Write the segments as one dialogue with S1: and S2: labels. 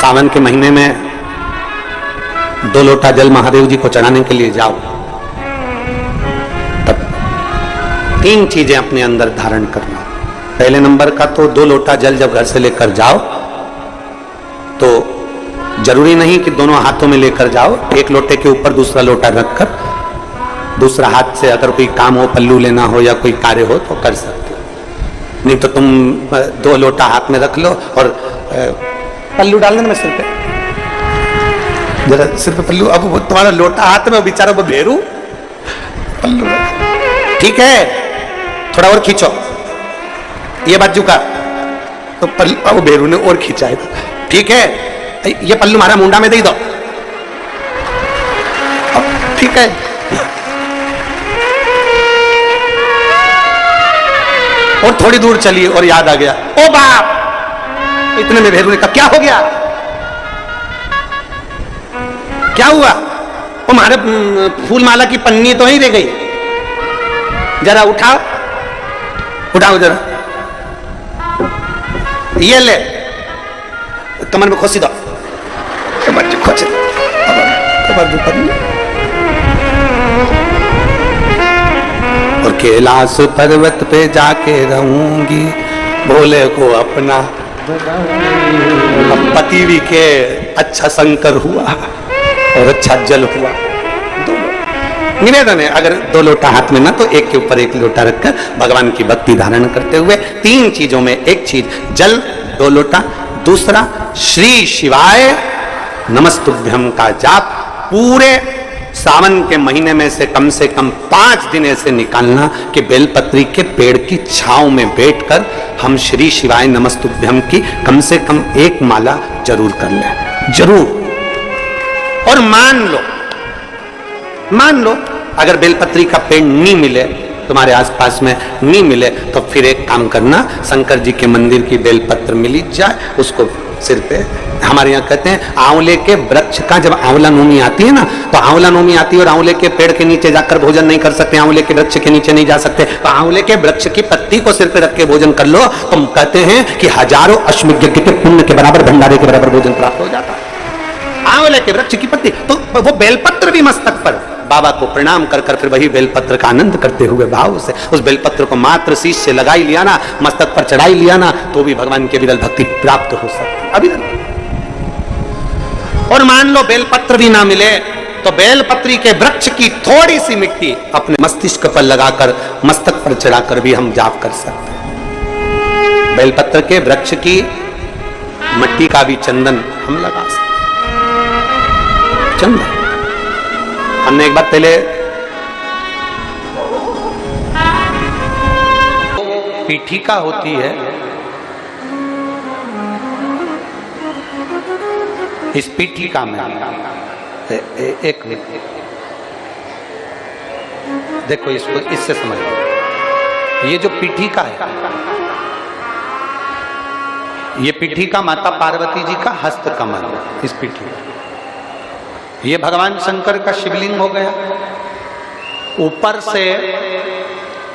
S1: सावन के महीने में 2 लोटा जल महादेव जी को चढ़ाने के लिए जाओ, तब 3 चीजें अपने अंदर धारण करना। पहले नंबर का तो 2 लोटा जल जब घर से लेकर जाओ तो जरूरी नहीं कि दोनों हाथों में लेकर जाओ, एक लोटे के ऊपर दूसरा लोटा रखकर दूसरा हाथ से अगर कोई काम हो, पल्लू लेना हो या कोई कार्य हो तो कर सकते हो। नहीं तो तुम 2 लोटा हाथ में रख लो और पल्लू डाल देना सिर पे, जरा सिर पे पल्लू। अब वो तुम्हारा लोटा हाथ में, बेचारा वो भेरू पल्लू, ठीक है, थोड़ा और खींचो ये बाजू का, तो पल्लू, वो भेरू ने और खींचा है, ठीक है, ये पल्लू हमारा मुंडा में दे दो, ठीक है। और थोड़ी दूर चली और याद आ गया, ओ बाप, इतने में भेरू ने कहा क्या हो गया, क्या हुआ? वो हमारे फूल माला की पन्नी तो ही रह गई, जरा उठाओ, उठाओ जरा, ये ले, कमर में खोसी दो, खोसी दो, और कैलाश पर्वत पे जाके रहूंगी, भोले को अपना। अब पति भी के अच्छा शंकर हुआ और अच्छा जल हुआ। निवेदन है, अगर 2 लोटा हाथ में ना तो एक के ऊपर एक लोटा रखकर भगवान की भक्ति धारण करते हुए 3 चीजों में एक चीज जल 2 लोटा, दूसरा श्री शिवाय नमस्तुभ्यम का जाप पूरे सावन के महीने में से कम 5 दिन ऐसे निकालना कि बेलपत्री के पेड़ की छांव में बैठकर हम श्री शिवाय नमस्तुभ्यम की कम से कम 1 माला जरूर कर लें, जरूर। और मान लो अगर बेलपत्री का पेड़ नहीं मिले, तुम्हारे आसपास में नहीं मिले, तो फिर एक काम करना, शंकर जी के मंदिर की बेलपत्र मिली जाए, उसको सिर पे, हमारे यहाँ कहते हैं आंवले के वृक्ष का जब आंवला नवमी आती है ना, तो आंवला नवमी आती है और आंवले के पेड़ के नीचे जाकर भोजन नहीं कर सकते, आंवले के वृक्ष के नीचे नहीं जा सकते, तो आंवले के वृक्ष की पत्ती को सिर पे रख के भोजन कर लो, तो कहते हैं कि हजारों अश्वमेध यज्ञ के पुण्य के बराबर, भंडारे के बराबर भोजन प्राप्त हो जाता है। आंवले के वृक्ष की पत्ती, तो वो बेलपत्र भी मस्तक पर बाबा को प्रणाम कर कर फिर वही बेलपत्र का आनंद करते हुए भाव से उस बेलपत्र को मात्र शीश से लगा ही लिया ना, मस्तक पर चढ़ाई लिया ना, तो भी भगवान की विरल भक्ति प्राप्त हो सकती अविरल। और मान लो बेलपत्र भी ना मिले तो बेलपत्री के वृक्ष की थोड़ी सी मिट्टी अपने मस्तिष्क पर लगाकर मस्तक पर चढ़ाकर भी हम जाप कर सकते हैं। बेलपत्र के वृक्ष की मिट्टी का भी चंदन हम लगा सकते, चंदन। हमने एक बार पहले पीठिका होती है, इस पीठिका में एक देखो, इसको इससे समझो, ये जो पीठिका है, ये पीठिका माता पार्वती जी का हस्त कमल, इस पीठिका, ये भगवान शंकर का शिवलिंग हो गया। ऊपर से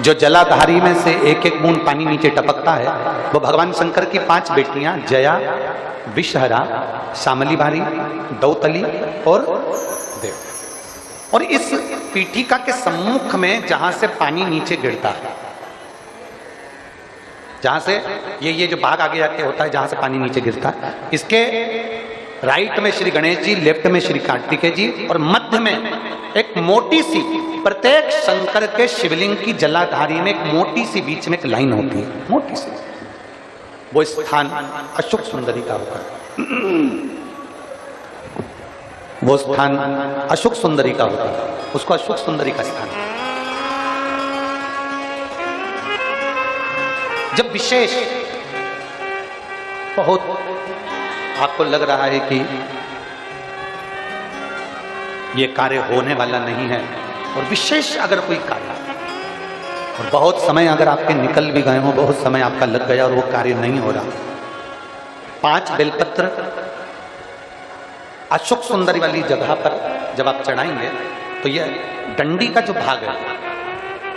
S1: जो जलाधारी में से एक एक बूंद पानी नीचे टपकता है, वो भगवान शंकर की 5 बेटियां जया, विषहरा, शामलीभारी, दौतली और देव। और इस पीठिका के सम्मुख में जहां से पानी नीचे गिरता है, जहां से ये जो भाग आगे जाके होता है, जहां से पानी नीचे गिरता है, इसके राइट में श्री गणेश जी, लेफ्ट में श्री कार्तिकेय जी, और मध्य में एक मोटी सी, प्रत्येक शंकर के शिवलिंग की जलाधारी में एक मोटी सी बीच में एक लाइन होती है, मोटी सी, वो स्थान अशोक सुंदरी का होता है, वो स्थान अशोक सुंदरी का होता है, उसको अशोक सुंदरी का स्थान। जब विशेष बहुत आपको लग रहा है कि ये कार्य होने वाला नहीं है, और विशेष अगर कोई कार्य, और बहुत समय अगर आपके निकल भी गए हो, बहुत समय आपका लग गया और वो कार्य नहीं हो रहा, 5 बेलपत्र अशोक सुंदरी वाली जगह पर जब आप चढ़ाएंगे, तो ये डंडी का जो भाग है,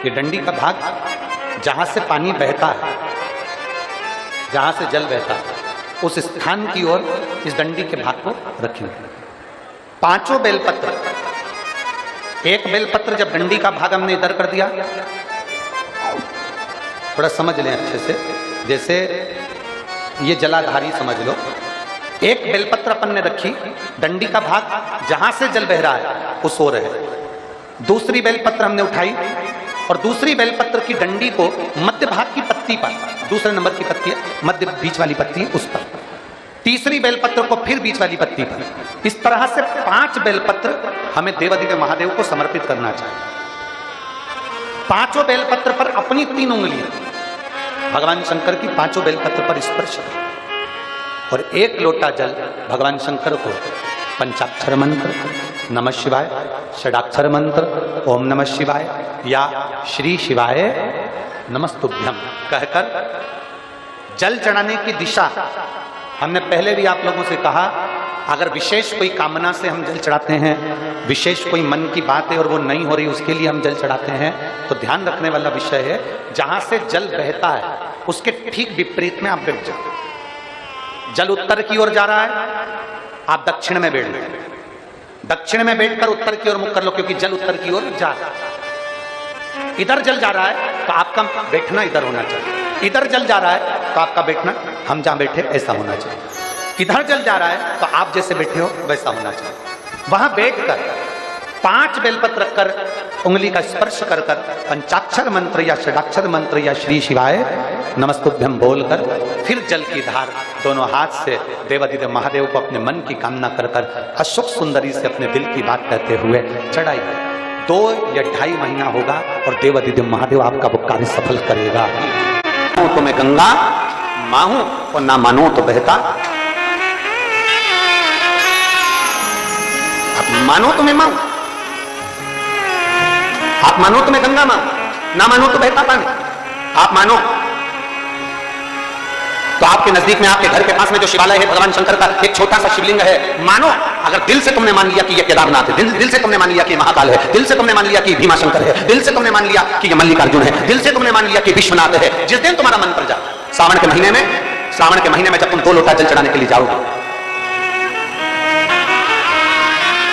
S1: ये डंडी का भाग जहां से पानी बहता है, जहां से जल बहता है, उस स्थान की ओर इस डंडी के भाग को रखेंगे। पांचों बेलपत्र, एक बेलपत्र जब डंडी का भाग हमने इधर कर दिया, थोड़ा समझ लें अच्छे से, जैसे ये जलाधारी समझ लो, एक बेलपत्र अपन ने रखी, डंडी का भाग जहां से जल बह रहा है उस ओर है। दूसरी बेलपत्र हमने उठाई और दूसरी बेलपत्र की डंडी को मध्य भाग की पत्ती पर, दूसरे नंबर की पत्ती मध्य बीच वाली पत्ती है उस पर, तीसरी बेलपत्र को फिर बीच वाली पत्ती पर, इस तरह से 5 बेलपत्र हमें देवाधिदेव महादेव को समर्पित करना चाहिए। पांचों बेलपत्र पर अपनी 3 उंगलियां भगवान शंकर की पांचों बेलपत्र पर स्पर्श और 1 लोटा जल भगवान शंकर को पंचाक्षर मंत्र नमः शिवाय, षडाक्षर मंत्र ओम नमः शिवाय या श्री शिवाय नमस्तुभ्यम कहकर जल चढ़ाने की दिशा, हमने पहले भी आप लोगों से कहा, अगर विशेष कोई कामना से हम जल चढ़ाते हैं, विशेष कोई मन की बात है और वो नहीं हो रही, उसके लिए हम जल चढ़ाते हैं, तो ध्यान रखने वाला विषय है जहां से जल बहता है उसके ठीक विपरीत में आप बैठ जाओ। जल उत्तर की ओर जा रहा है, आप दक्षिण में बैठ लो, दक्षिण में बैठकर उत्तर की ओर मुख कर लो, क्योंकि जल उत्तर की ओर जा रहा है। इधर जल जा रहा है तो आपका बैठना इधर होना चाहिए, इधर जल जा रहा है तो आपका बैठना हम जहां बैठे ऐसा होना चाहिए, इधर जल जा रहा है तो आप जैसे बैठे हो वैसा होना चाहिए। वहां बैठकर 5 बेलपत्र रखकर उंगली का स्पर्श कर कर पंचाक्षर मंत्र या षडाक्षर मंत्र या श्री शिवाय नमस्तुभ्यम बोलकर फिर जल की धार दोनों हाथ से देवाधिदेव महादेव को अपने मन की कामना कर कर अशोक सुंदरी से अपने दिल की बात कहते हुए चढ़ाई। 2 या 2.5 महीना होगा और देवाधिदेव महादेव आपका वो कार्य सफल करेगा। तो मैं गंगा माहूं और ना मानो तो बहता, आप मानो तो मैं मां, आप मानो तो मैं गंगा मां, ना मानो तो बहता पानी। आप मानो तो आपके नजदीक में, आपके घर के पास में जो शिवालय है भगवान शंकर का, एक छोटा सा शिवलिंग है। मानो अगर दिल से तुमने मान लिया कि ये केदारनाथ है, दिल से तुमने मान लिया कि महाकाल है, दिल से तुमने मान लिया कि भीमा शंकर है, दिल से तुमने मान लिया कि ये मल्लिकार्जुन है, दिल से तुमने मान लिया कि विश्वनाथ है, जिस दिन तुम्हारा मन पर जाता, सावन के महीने में जब तुम 2 लोटा जल चढ़ाने के लिए जाओगे,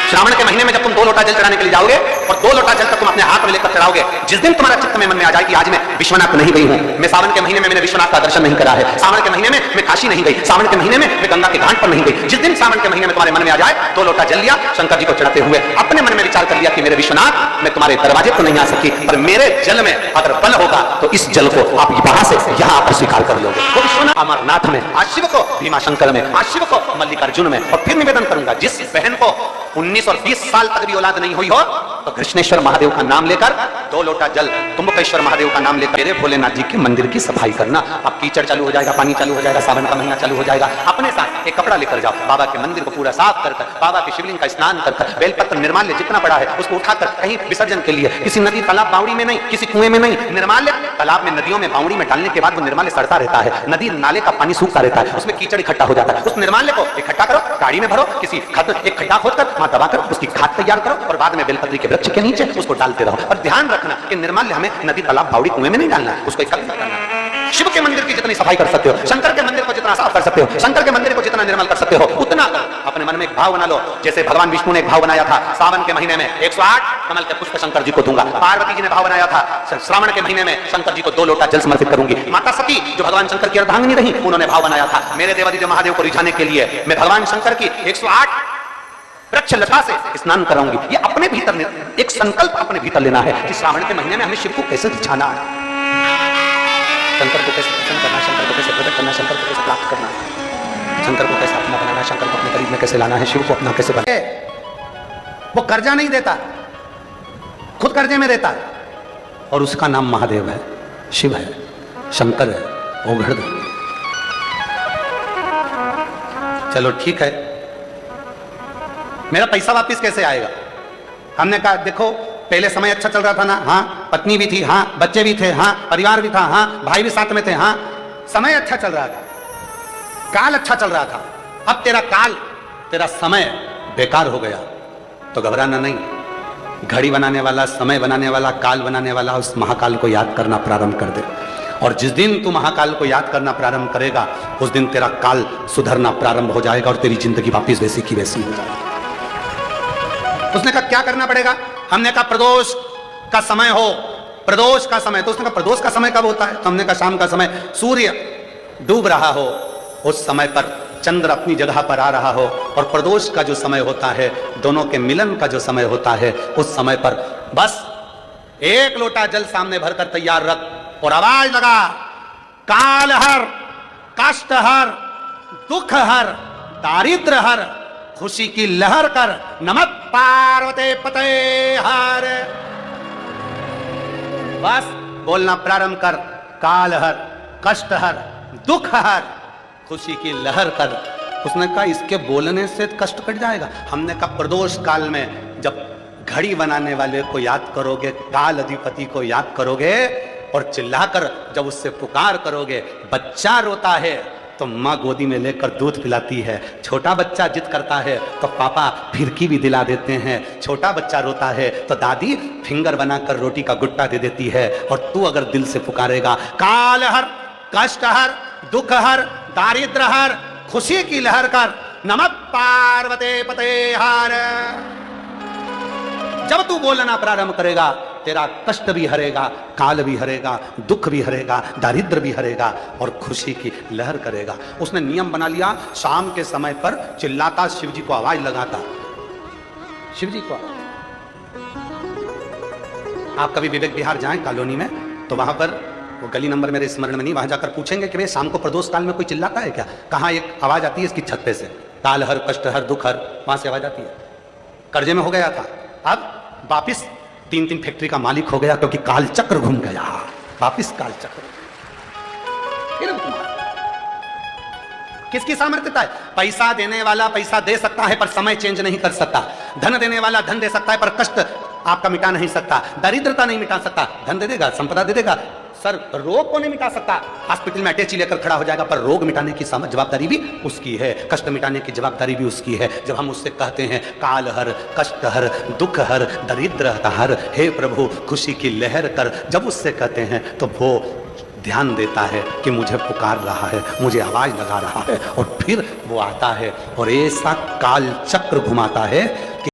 S1: श्रावण के महीने में जब तुम 2 लोटा जल चढ़ाने के लिए जाओगे और 2 लोटा जल तक तुम अपने हाथ में लेकर चढ़ाओगे, जिस दिन तुम्हारा चित्त में मन में आ जाए कि आज मैं विश्वनाथ नहीं गई हूं, मैं सावन के महीने में मैंने विश्वनाथ का दर्शन नहीं करा है, सावन के महीने में मैं काशी नहीं गई, सावन के महीने में मैं गंगा के घाट पर नहीं गई, जिस दिन सावन के महीने में तुम्हारे मन में आ जाए 2 लोटा जल लिया, शंकर जी को चढ़ाते हुए अपने मन में विचार कर लिया कि मेरे विश्वनाथ मैं तुम्हारे दरवाजे पर नहीं आ सकी, पर मेरे जल में अगर बल होगा तो इस जल को आप वहां से यहां पर स्वीकार कर लोगे। तो विश्वनाथ अमरनाथ में, आज शिव को भीमा शंकर में, आज शिव को मल्लिकार्जुन में। और फिर निवेदन करूंगा, जिस बहन को 19 और 20 साल तक भी औलाद नहीं हुई हो तो कृष्णेश्वर महादेव का नाम लेकर 2 लोटा जल, तुम्बकेश्वर महादेव का नाम लेकर मेरे भोलेनाथ जी के मंदिर की सफाई करना। अब कीचड़ चालू हो जाएगा, पानी चालू हो जाएगा, सावन का महीना चालू हो जाएगा, अपने साथ एक कपड़ा लेकर जाओ, बाबा के मंदिर को पूरा साफ कर, बाबा के शिवलिंग का स्नान कर, बेलपत्र निर्माल्य जितना पड़ा है उसको उठाकर कहीं विसर्जन के लिए, किसी नदी तालाब बावड़ी में नहीं, किसी कुएं में नहीं, निर्माल्य तालाब में, नदियों में, बावड़ी में डालने के बाद वो निर्माल्य सड़ता रहता है, नदी नाले का पानी सूखता रहता है, उसमें कीचड़ इकट्ठा हो जाता है, उस निर्माल्य को इकट्ठा करो, गाड़ी में भरो, किसी एक खड्डा खोदकर वहां दबाकर उसकी खाद तैयार करो और बाद में बेलपत्री के वृक्ष के नीचे उसको डालते रहो। और ध्यान रखना कि निर्माल्य हमें नदी तालाब बावड़ी कुएं में नहीं डालना, उसको एकत्रित करना। शिव के मंदिर की जितनी सफाई कर सकते हो, शंकर के मंदिर को जितना साफ कर सकते हो, शंकर के मंदिर को जितना निर्मल कर सकते हो उतना कर। अपने मन में एक भाव बना लो, जैसे भगवान विष्णु ने एक भाव बनाया था, सावन के महीने में 108 कमल के पुष्प शंकर जी को दूंगा। पार्वती जी ने भाव बनाया था, श्रावण के महीने में शंकर जी को 2 लोटा जल समर्पित करूंगी। माता सती जो भगवान शंकर की अर्धांगिनी रही, उन्होंने भाव बनाया था, मेरे देवाधिदेव महादेव को रिझाने के लिए मैं भगवान शंकर की 108 वृक्ष लता से स्नान कराऊंगी। ये अपने भीतर एक संकल्प अपने भीतर लेना है कि श्रावण के महीने में हमें शिव को कैसे रिझाना है, शंकर को कैसे प्रसन्न करना, शंकर को कैसे प्रकट करना, शंकर को कैसे प्राप्त करना, शंकर को कैसे अपना बनाना, शंकर को अपने करीब में कैसे लाना है, शिव को अपना कैसे बना। वो कर्जा नहीं देता, खुद कर्जे में रहता है और उसका नाम महादेव है, शिव है, शंकर है, वो घर दो। चलो ठीक है, मेरा पैसा वापस कैसे आएगा? हमने कहा देखो पहले समय अच्छा चल रहा था ना, हाँ पत्नी भी थी, हाँ बच्चे भी थे, हाँ परिवार भी था, हाँ भाई भी साथ में थे, हाँ समय अच्छा चल रहा था, काल अच्छा चल रहा था। अब तेरा काल, तेरा समय बेकार हो गया तो घबराना नहीं, घड़ी बनाने वाला, समय बनाने वाला, काल बनाने वाला उस महाकाल को याद करना प्रारंभ कर दे और जिस दिन तू महाकाल को याद करना प्रारंभ करेगा उस दिन तेरा काल सुधरना प्रारंभ हो जाएगा और तेरी जिंदगी वापिस वैसी की वैसी हो जाएगी। उसने कहा क्या करना पड़ेगा? हमने कहा प्रदोष का समय हो, प्रदोष का समय। तो उसने कहा प्रदोष का समय कब होता है? तो हमने कहा शाम का समय, सूर्य डूब रहा हो उस समय पर, चंद्र अपनी जगह पर आ रहा हो, और प्रदोष का जो समय होता है, दोनों के मिलन का जो समय होता है, उस समय पर बस एक लोटा जल सामने भरकर तैयार रख और आवाज लगा, काल हर, कष्ट हर, दुख हर, दारिद्र हर, खुशी की लहर कर, नमः पार्वती पते हर। बस बोलना प्रारंभ कर, काल हर, कष्ट हर, दुख हर, खुशी की लहर कर। उसने कहा इसके बोलने से कष्ट कट जाएगा। हमने कहा प्रदोष काल में जब घड़ी बनाने वाले को याद करोगे, काल अधिपति को याद करोगे और चिल्लाकर जब उससे पुकार करोगे, बच्चा रोता है तो माँ गोदी में लेकर दूध पिलाती है, छोटा बच्चा जिद करता है तो पापा फिरकी भी दिला देते हैं, छोटा बच्चा रोता है तो दादी फिंगर बनाकर रोटी का गुट्टा दे देती है। और तू अगर दिल से पुकारेगा, काल हर, कष्ट हर, दुख हर, दारिद्र हर, खुशी की लहर कर, नमः पार्वती पते हर। जब तू बोलना प्रारंभ करेगा तेरा कष्ट भी हरेगा, काल भी हरेगा, दुख भी हरेगा, दारिद्र भी हरेगा और खुशी की लहर करेगा। उसने नियम बना लिया, शाम के समय पर चिल्लाता, शिव जी को आवाज लगाता, शिव जी को। आप कभी विवेक विहार जाएं कॉलोनी में तो वहां पर, वो गली नंबर मेरे स्मरण में नहीं, वहां जाकर पूछेंगे कि भाई शाम को प्रदोष काल में कोई चिल्लाता है क्या? कहाँ एक आवाज आती है इसकी छत पे से, काल हर, कष्ट हर, दुख हर, वहां से आवाज आती है। कर्जे में हो गया था, अब वापिस 3-3 फैक्ट्री का मालिक हो गया क्योंकि काल चक्र घूम गया, वापिस काल चक्र। किसकी सामर्थ्यता है? पैसा देने वाला पैसा दे सकता है पर समय चेंज नहीं कर सकता, धन देने वाला धन दे सकता है पर कष्ट आपका मिटा नहीं सकता, दरिद्रता नहीं मिटा सकता। धन दे देगा, संपदा दे देगा, सर रोग को नहीं मिटा सकता, हॉस्पिटल में अटैची लेकर खड़ा हो जाएगा, पर रोग मिटाने की जवाबदारी भी उसकी है, कष्ट मिटाने की जवाबदारी भी उसकी है। जब हम उससे कहते हैं काल हर, कष्ट हर, दुख हर, दरिद्र हर, हे प्रभु खुशी की लहर कर, जब उससे कहते हैं तो वो ध्यान देता है कि मुझे पुकार रहा है, मुझे आवाज लगा रहा है, और फिर वो आता है और ऐसा काल चक्र घुमाता है